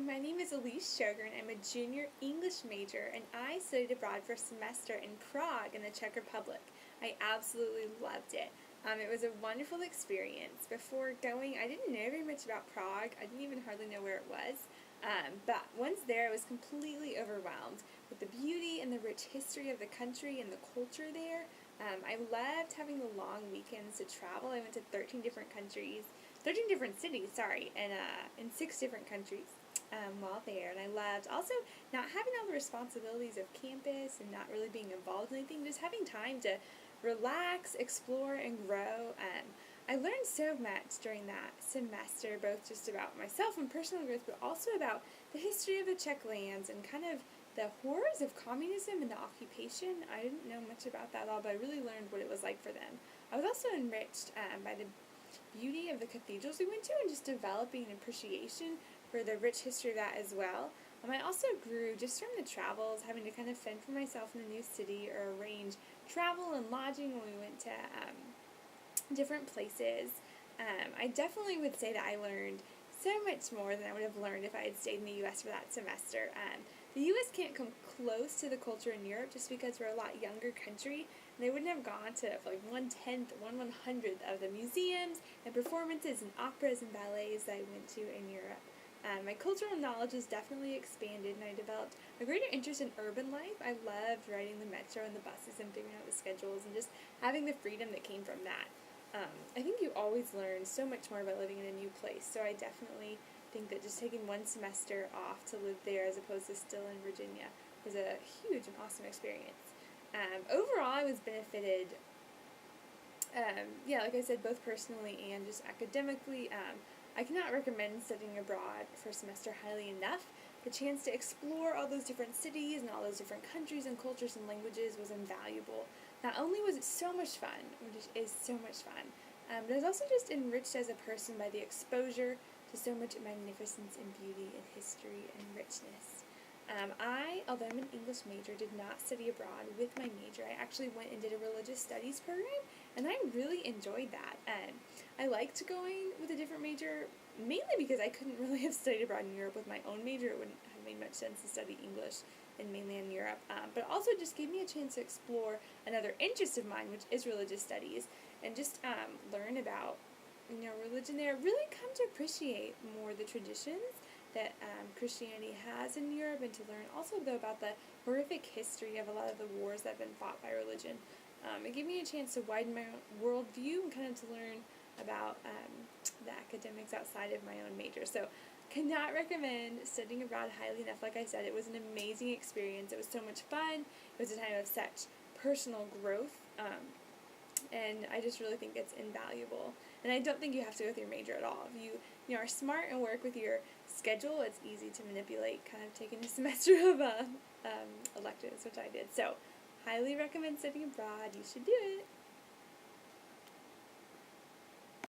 my name is Elise and I'm a junior English major, and I studied abroad for a semester in Prague in the Czech Republic. I absolutely loved it. It was a wonderful experience. Before going, I didn't know very much about Prague. I didn't even hardly know where it was. But once there, I was completely overwhelmed with the beauty and the rich history of the country and the culture there. I loved having the long weekends to travel. I went to 13 different cities, and in 6 different countries while there. And I loved also not having all the responsibilities of campus and not really being involved in anything, just having time to relax, explore, and grow. I learned so much during that semester, both just about myself and personal growth, but also about the history of the Czech lands and kind of the horrors of communism and the occupation. I didn't know much about that at all, but I really learned what it was like for them. I was also enriched by the beauty of the cathedrals we went to and just developing an appreciation for the rich history of that as well. I also grew just from the travels, having to kind of fend for myself in a new city or arrange travel and lodging when we went to different places. I definitely would say that I learned so much more than I would have learned if I had stayed in the U.S. for that semester. The U.S. can't come close to the culture in Europe just because we're a lot younger country, and they wouldn't have gone to like 1/10, 1/100th of the museums and performances and operas and ballets that I went to in Europe. My cultural knowledge was definitely expanded, and I developed a greater interest in urban life. I loved riding the metro and the buses and figuring out the schedules and just having the freedom that came from that. I think you always learn so much more about living in a new place, so I definitely think that just taking one semester off to live there as opposed to still in Virginia was a huge and awesome experience. Overall, I was benefited, like I said, both personally and just academically. I cannot recommend studying abroad for a semester highly enough. The chance to explore all those different cities and all those different countries and cultures and languages was invaluable. Not only was it so much fun, which is so much fun, but I was also just enriched as a person by the exposure to so much magnificence and beauty and history and richness. Although I'm an English major, did not study abroad with my major. I actually went and did a religious studies program, and I really enjoyed that. I liked going with a different major, mainly because I couldn't really have studied abroad in Europe with my own major. It wouldn't have made much sense to study English in mainland Europe, but also just gave me a chance to explore another interest of mine, which is religious studies, and just learn about religion there. Really come to appreciate more the traditions that Christianity has in Europe, and to learn also though about the horrific history of a lot of the wars that have been fought by religion. It gave me a chance to widen my worldview and kind of to learn about the academics outside of my own major. So cannot recommend studying abroad highly enough. Like I said, it was an amazing experience. It was so much fun. It was a time of such personal growth, and I just really think it's invaluable. And I don't think you have to go with your major at all. If you are smart and work with your schedule, it's easy to manipulate, kind of taking a semester of electives, which I did. So highly recommend studying abroad. You should do it.